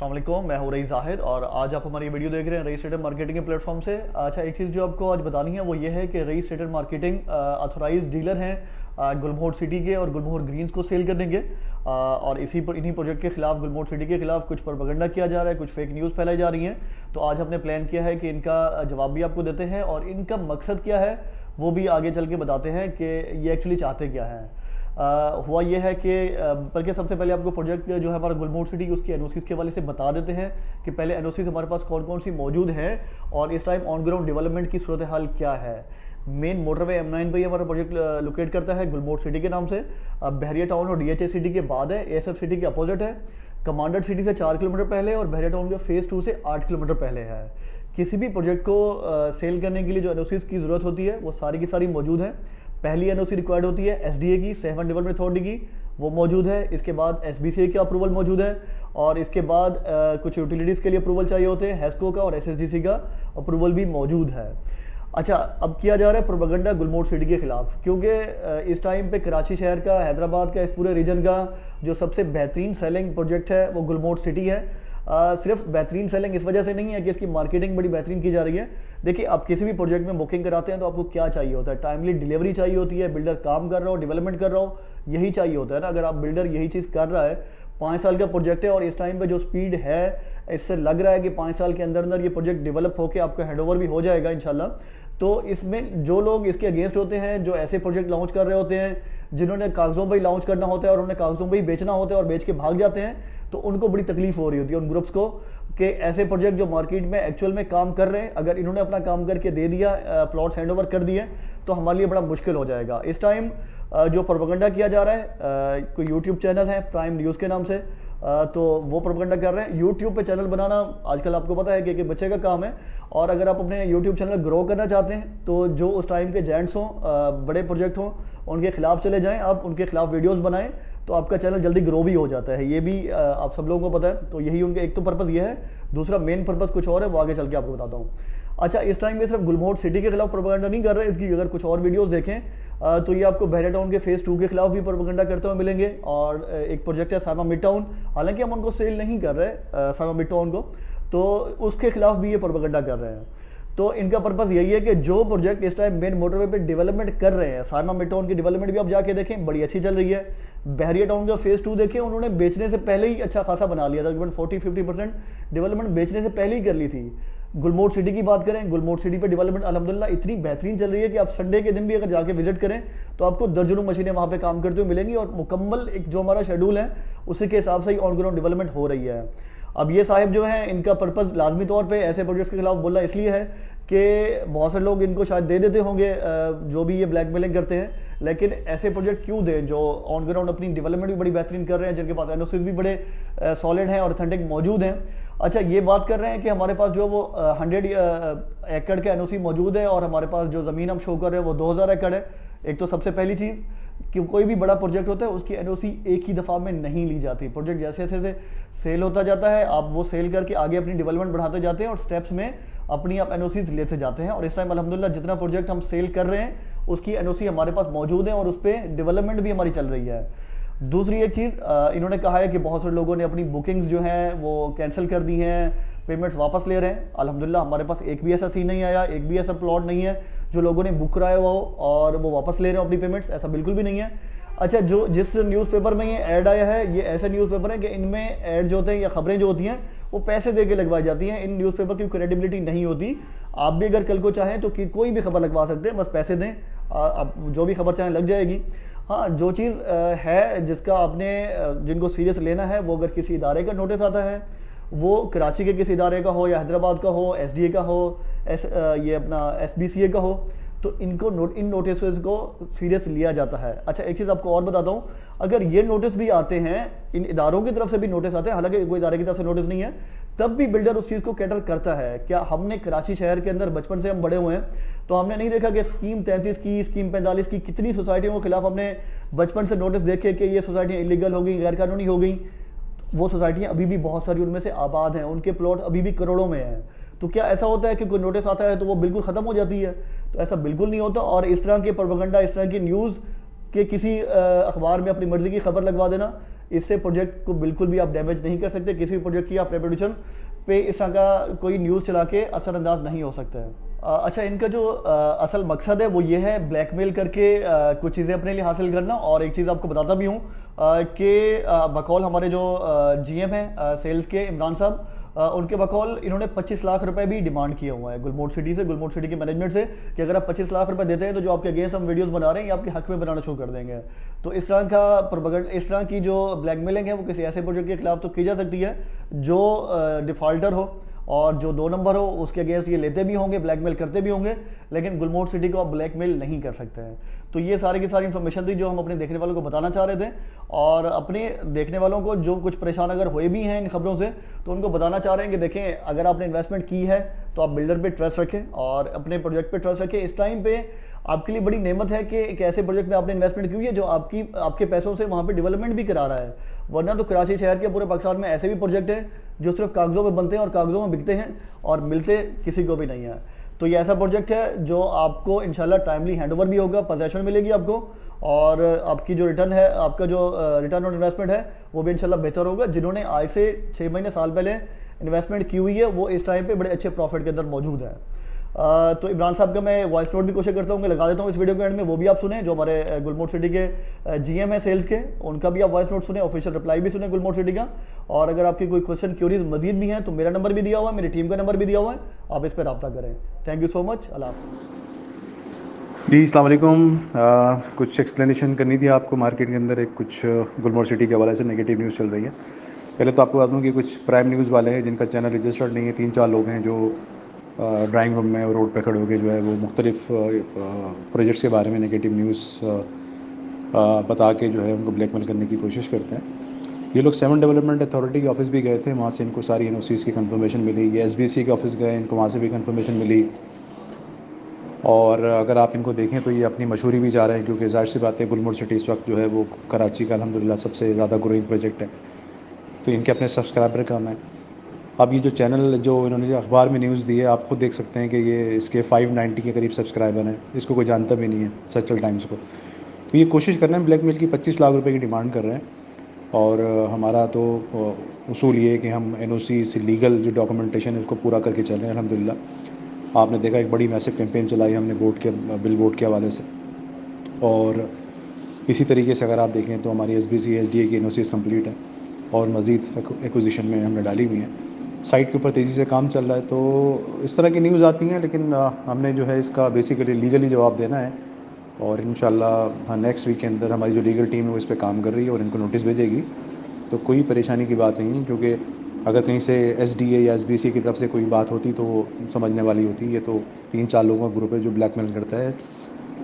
अस्सलाम वालेकुम, मैं हूँ रईस ज़ाहिर और आज आप हमारी वीडियो देख रहे हैं रईस ट्रेडर मार्केटिंग के प्लेटफॉर्म से। अच्छा, एक चीज़ जो आपको आज बतानी है वो ये है कि rice trader marketing authorise dealer हैं गुलमोहर सिटी के और गुलमोहर ग्रीन्स को सेल करने के। और इन्हीं प्रोजेक्ट के खिलाफ, गुलमोहर सिटी के खिलाफ कुछ प्रोपेगेंडा किया जा रहा है, कुछ फेक न्यूज़ फैलाई जा रही हैं। तो आज हमने प्लान किया है कि इनका जवाब भी आपको देते हैं और इनका मकसद क्या है वो भी आगे चल के बताते हैं कि ये एक्चुअली चाहते क्या हैं। हुआ यह है कि बल्कि सबसे पहले आपको प्रोजेक्ट जो है हमारा गुलमोहर सिटी की उसकी एनओसीज के वाले से बता देते हैं कि पहले एनओसीज हमारे पास कौन कौन सी मौजूद हैं और इस टाइम ऑन ग्राउंड डेवलपमेंट की सूरत हाल क्या है। मेन मोटरवे M9 पे ही हमारा प्रोजेक्ट लोकेट करता है गुलमोहर सिटी के नाम से। बहरिया टाउन और DHA सिटी के बाद है, ASF सिटी के अपोजिट है, कमांडर सिटी से 4 किलोमीटर पहले और बहरिया टाउन के फेज़ 2 से 8 किलोमीटर पहले है। किसी भी प्रोजेक्ट को सेल करने के लिए जो एनओसीज की ज़रूरत होती है वो सारी की सारी मौजूद हैं। पहली एनओसी रिक्वायर्ड होती है SDA की, सेवन डेवलपमेंट अथॉरिटी की, वो मौजूद है। इसके बाद SBCA का अप्रूवल मौजूद है और इसके बाद कुछ यूटिलिटीज़ के लिए अप्रूवल चाहिए होते हैं, HESCO का और SSDC का अप्रूवल भी मौजूद है। अच्छा, अब किया जा रहा है प्रोपेगेंडा गुलमोहर सिटी के खिलाफ, क्योंकि इस टाइम पे कराची शहर का, हैदराबाद का, इस पूरे रीजन का जो सबसे बेहतरीन सेलिंग प्रोजेक्ट है वो गुलमोहर सिटी है। सिर्फ बेहतरीन सेलिंग इस वजह से नहीं है कि इसकी मार्केटिंग बड़ी बेहतरीन की जा रही है। देखिए, आप किसी भी प्रोजेक्ट में बुकिंग कराते हैं तो आपको क्या चाहिए होता है? टाइमली डिलीवरी चाहिए होती है, बिल्डर काम कर रहा हो, डेवलपमेंट कर रहा हो, यही चाहिए होता है ना। अगर आप बिल्डर यही चीज़ कर रहा है, 5 साल का प्रोजेक्ट है और इस टाइम पे जो स्पीड है इससे लग रहा है कि 5 साल के अंदर अंदर ये प्रोजेक्ट डेवलप होकर आपका हैंडओवर भी हो जाएगा इंशाल्लाह। तो इसमें जो लोग इसके अगेंस्ट होते हैं, जो ऐसे प्रोजेक्ट लॉन्च कर रहे होते हैं जिन्होंने कागजों पर ही लॉन्च करना होता है और उन्हें कागजों पर ही बेचना होता है और बेच के भाग जाते हैं, तो उनको बड़ी तकलीफ हो रही होती है उन ग्रुप्स को कि ऐसे प्रोजेक्ट जो मार्केट में एक्चुअल में काम कर रहे हैं, अगर इन्होंने अपना काम करके दे दिया, प्लॉट्स हैंडओवर कर दिए, तो हमारे लिए बड़ा मुश्किल हो जाएगा। इस टाइम जो प्रोपेगेंडा किया जा रहा है, कोई यूट्यूब चैनल है प्राइम न्यूज़ के नाम से, तो वो प्रोपेगेंडा कर रहे हैं। यूट्यूब पे चैनल बनाना आजकल आपको पता है कि बच्चे का काम है, और अगर आप अपने यूट्यूब चैनल ग्रो करना चाहते हैं तो जो उस टाइम के जेंट्स हों, बड़े प्रोजेक्ट हों, उनके खिलाफ चले जाएं, आप उनके खिलाफ वीडियोस बनाएं तो आपका चैनल जल्दी ग्रो भी हो जाता है। ये भी आप सब लोगों को पता है। तो यही उनके एक तो पर्पज़ ये है, दूसरा मेन पर्पज़ कुछ और है, वो आगे चल के आपको बताता हूँ। अच्छा, इस टाइम में सिर्फ गुलमोहर सिटी के खिलाफ प्रोपेगेंडा नहीं कर रहे, इसकी अगर कुछ और वीडियोस देखें तो ये आपको बहरिया टाउन के फेज़ 2 के खिलाफ भी प्रोपेगेंडा करते हुए मिलेंगे। और एक प्रोजेक्ट है सामा मिड टाउन, हालांकि हम उनको सेल नहीं कर रहे सामा मिड टाउन को, तो उसके खिलाफ भी ये प्रोपेगेंडा कर रहे हैं। तो इनका पर्पज़ यही है कि जो प्रोजेक्ट इस टाइम मेन मोटरवे पे डेवलपमेंट कर रहे हैं, सामा मिड टाउन की डेवलपमेंट भी आप जाके देखें, बड़ी अच्छी चल रही है। बहरिया टाउन का फेज़ 2 देखें, उन्होंने बेचने से पहले ही अच्छा खासा बना लिया था, तकरीबन 40-50% डेवलपमेंट बेचने से पहले ही कर ली थी। गुलमोहर सिटी की बात करें, गुलमोहर सिटी पे डेवलपमेंट अल्हम्दुलिल्लाह इतनी बेहतरीन चल रही है कि आप संडे के दिन भी अगर जाके विजिट करें तो आपको दर्जनों मशीनें वहाँ पे काम करते हुए मिलेंगी और मुकम्मल एक जो हमारा शेड्यूल है उसी के हिसाब से ही ऑन ग्राउंड डेवलपमेंट हो रही है। अब ये साहिब जो हैं, इनका पर्पज़ लाजमी तौर पे ऐसे प्रोजेक्ट्स के खिलाफ बोलना इसलिए है कि बहुत से लोग इनको शायद दे देते होंगे जो भी ये ब्लैकमेलिंग करते हैं, लेकिन ऐसे प्रोजेक्ट क्यों दें जो ऑन ग्राउंड अपनी डेवलपमेंट भी बड़ी बेहतरीन कर रहे हैं, जिनके पास एनओसीज भी बड़े सॉलिड हैं और ऑथेंटिक मौजूद हैं। अच्छा, ये बात कर रहे हैं कि हमारे पास जो वो 100 एकड़ का एनओसी मौजूद है और हमारे पास जो ज़मीन हम शो कर रहे हैं वो 2000 एकड़ है। एक तो सबसे पहली चीज़ कि कोई भी बड़ा प्रोजेक्ट होता है उसकी एनओसी एक ही दफ़ा में नहीं ली जाती। प्रोजेक्ट जैसे जैसे सेल होता जाता है, आप वो सेल करके आगे अपनी डेवलपमेंट बढ़ाते जाते हैं और स्टेप्स में अपनी आप एनओसीज लेते जाते हैं। और इस टाइम अल्हम्दुलिल्लाह जितना प्रोजेक्ट हम सेल कर रहे हैं उसकी एनओसी हमारे पास मौजूद है और उस पर डेवलपमेंट भी हमारी चल रही है। दूसरी एक चीज़, इन्होंने कहा है कि बहुत सारे लोगों ने अपनी बुकिंग्स जो हैं वो कैंसिल कर दी हैं, पेमेंट्स वापस ले रहे हैं। अल्हम्दुलिल्लाह हमारे पास एक भी ऐसा सीन नहीं आया, एक भी ऐसा प्लॉट नहीं है जो लोगों ने बुक कराया हुआ हो और वो वापस ले रहे हो अपनी पेमेंट्स, ऐसा बिल्कुल भी नहीं है। अच्छा, जो जिस न्यूज़पेपर में ये ऐड आया है, ये ऐसे न्यूज़पेपर है कि इनमें ऐड जो होते हैं या खबरें जो होती हैं वो पैसे दे के लगवाई जाती हैं। इन न्यूज़पेपर की क्रेडिबिलिटी नहीं होती। आप भी अगर कल को चाहें तो कोई भी खबर लगवा सकते हैं, बस पैसे दें, आप जो भी खबर चाहें लग जाएगी। हाँ, जो चीज़ है जिसका आपने जिनको सीरियस लेना है, वो अगर किसी इदारे का नोटिस आता है, वो कराची के किसी इदारे का हो या हैदराबाद का हो, SDA का हो, ये अपना SBCA का हो, तो इनको इन नोटिस को सीरियस लिया जाता है। अच्छा, एक चीज़ आपको और बताता हूँ, अगर ये नोटिस भी आते हैं, इन इदारों की तरफ से भी नोटिस आते हैं, हालांकि कोई इदारे की तरफ से नोटिस नहीं है, तब भी बिल्डर उस चीज़ को कैटर करता है। क्या हमने कराची शहर के अंदर बचपन से हम बड़े हुए हैं तो हमने नहीं देखा कि स्कीम 33 की, स्कीम 45 की कितनी सोसाइटियों के खिलाफ हमने बचपन से नोटिस देखे कि ये सोसाइटियाँ इलीगल हो गई, गैर कानूनी हो गई। वो सोसाइटियाँ अभी भी बहुत सारी उनमें से आबाद हैं, उनके प्लॉट अभी भी करोड़ों में हैं। तो क्या ऐसा होता है कि कोई नोटिस आता है तो वो बिल्कुल ख़त्म हो जाती है? तो ऐसा बिल्कुल नहीं होता। और इस तरह के प्रोपेगेंडा, इस तरह की न्यूज़ कि किसी अखबार में अपनी मर्जी की खबर लगवा देना, इससे प्रोजेक्ट को बिल्कुल भी आप डैमेज नहीं कर सकते। किसी भी प्रोजेक्ट की आप रेपुटेशन पे इस तरह का कोई न्यूज़ चला के असरअंदाज नहीं हो सकता है। अच्छा, इनका जो असल मकसद है वो ये है ब्लैकमेल करके कुछ चीज़ें अपने लिए हासिल करना। और एक चीज़ आपको बताता भी हूँ कि बकौल हमारे जो GM हैं सेल्स के, इमरान साहब, उनके बकौल इन्होंने 25 लाख रुपए भी डिमांड किया हुआ है गुलमोहर सिटी से, गुलमोहर सिटी के मैनेजमेंट से, कि अगर आप 25 लाख रुपए देते हैं तो जो आपके अगेंस्ट हम वीडियोस बना रहे हैं ये आपके हक में बनाना शुरू कर देंगे। तो इस तरह का प्रोपेगेंडा, इस तरह की जो ब्लैकमेलिंग है वो किसी ऐसे प्रोजेक्ट के खिलाफ तो की जा सकती है जो डिफॉल्टर हो और जो 2 नंबर हो, उसके अगेंस्ट ये लेते भी होंगे, ब्लैकमेल करते भी होंगे, लेकिन गुलमोहर सिटी को आप ब्लैकमेल नहीं कर सकते हैं। तो ये सारी की सारी इन्फॉर्मेशन थी जो हम अपने देखने वालों को बताना चाह रहे थे। और अपने देखने वालों को जो कुछ परेशान अगर हुए भी हैं इन खबरों से, तो उनको बताना चाह रहे हैं कि देखें, अगर आपने इन्वेस्टमेंट की है तो आप बिल्डर पे ट्रस्ट रखें और अपने प्रोजेक्ट पे ट्रस्ट रखें। इस टाइम पे आपके लिए बड़ी नेमत है कि एक ऐसे प्रोजेक्ट में आपने इन्वेस्टमेंट की है जो आपके पैसों से वहाँ पे डेवलपमेंट भी करा रहा है। वरना तो कराची शहर के पूरे पाकिस्तान में ऐसे भी प्रोजेक्ट हैं जो सिर्फ कागज़ों में बनते हैं और कागज़ों में बिकते हैं और मिलते किसी को भी नहीं है। तो ये ऐसा प्रोजेक्ट है जो आपको इंशाल्लाह टाइमली हैंडओवर भी होगा, पोजेशन मिलेगी आपको, और आपकी जो रिटर्न है, आपका जो रिटर्न ऑन इन्वेस्टमेंट है वो भी इंशाल्लाह बेहतर होगा। जिन्होंने आज से 6 महीने साल पहले इन्वेस्टमेंट की हुई है वो इस टाइम पे बड़े अच्छे प्रॉफिट के अंदर मौजूद है। तो इमरान साहब का मैं वॉइस नोट भी कोशिश करता हूँ कि लगा देता हूँ इस वीडियो के एंड में, वो भी आप सुने। जो हमारे गुलमोहर सिटी के GM है सेल्स के, उनका भी आप वॉइस नोट सुने, ऑफिशियल रिप्लाई भी सुने गुलमोहर सिटी का। और अगर आपकी कोई क्वेश्चन क्यूरीज मजीद भी हैं तो मेरा नंबर भी दिया हुआ है, मेरी टीम का नंबर भी दिया हुआ है, आप इस पर रब्ता करें। थैंक यू सो मच, अल्लाह हाफ़िज़। जी अस्सलाम वालेकुम। कुछ एक्सप्लेनेशन करनी थी आपको। मार्केट के अंदर एक कुछ गुलमोहर सिटी के हवाले से नेगेटिव न्यूज़ चल रही है। पहले तो आपको बता दूँ कि कुछ प्राइम न्यूज़ वाले हैं जिनका चैनल रजिस्टर्ड नहीं है, 3-4 लोग हैं जो ड्राइंग रूम में और रोड पे खड़े होकर जो है वो मुख्तलिफ प्रोजेक्ट्स के बारे में नेगेटिव न्यूज़ बता के जो है उनको ब्लैकमेल करने की कोशिश करते हैं। ये लोग 7 डेवलपमेंट अथॉरिटी के ऑफिस भी गए थे, वहाँ से इनको सारी NOCs की कंफर्मेशन मिली। ये SBC के ऑफिस गए, इनको वहाँ से भी कंफर्मेशन मिली। और अगर आप इनको देखें तो ये अपनी मशहूरी भी जा रहे हैं, क्योंकि ज़ाहिर सी बात है गुलमोहर सिटी इस वक्त जो है वो कराची का अल्हम्दुलिल्लाह सबसे ज़्यादा ग्रोइंग प्रोजेक्ट है, तो इनके अपने सब्सक्राइबर कम है। अब ये जो चैनल जो इन्होंने जो अखबार में न्यूज़ दी है, आप खुद देख सकते हैं कि ये इसके 590 के करीब सब्सक्राइबर हैं। इसको कोई जानता भी नहीं है, सचल टाइम्स को। तो ये कोशिश कर रहे हैं ब्लैकमेल की, 25 लाख रुपए की डिमांड कर रहे हैं। और हमारा तो उसूल ये है कि हम NOC से लीगल जो डॉक्यूमेंटेशन है उसको पूरा करके चल रहे हैं अल्हम्दुलिल्लाह। आपने देखा एक बड़ी मैसिव कैंपेन चलाई हमने बिल बोर्ड के हवाले से। और इसी तरीके से अगर आप देखें तो हमारी SBC SDA की NOCs कंप्लीट है और मज़ीद एक्विजिशन में हमने डाली हुई हैं। साइट के ऊपर तेज़ी से काम चल रहा है। तो इस तरह की न्यूज़ आती हैं, लेकिन हमने जो है इसका बेसिकली लीगली जवाब देना है। और इंशाल्लाह नेक्स्ट वीक के अंदर हमारी जो लीगल टीम है वो इस पर काम कर रही है और इनको नोटिस भेजेगी। तो कोई परेशानी की बात नहीं है, क्योंकि अगर कहीं से SDA या SBC की तरफ से कोई बात होती तो वो समझने वाली होती। ये तो 3-4 लोगों का ग्रुप है जो ब्लैकमेल करता है।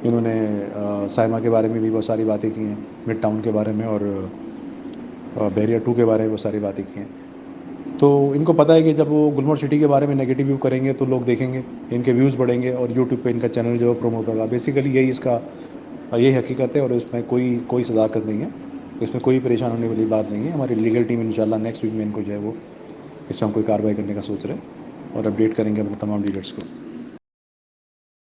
इन्होंने साइमा के बारे में भी बहुत सारी बातें की हैं, मिड टाउन के बारे में और बैरियर 2 के बारे में बहुत सारी बातें की हैं। तो इनको पता है कि जब वो गुलमोहर सिटी के बारे में नेगेटिव व्यू करेंगे तो लोग देखेंगे, इनके व्यूज़ बढ़ेंगे और यूट्यूब पे इनका चैनल जो है प्रमोट होगा। बेसिकली यही इसका यही हकीकत है और इसमें कोई सदाकत नहीं है, इसमें कोई परेशान होने वाली बात नहीं है। हमारी लीगल टीम इंशाल्लाह नेक्स्ट वीक में इनको जो है वो इसमें हम कोई कार्रवाई करने का सोच रहे हैं और अपडेट करेंगे अपने तमाम डीलर्स को।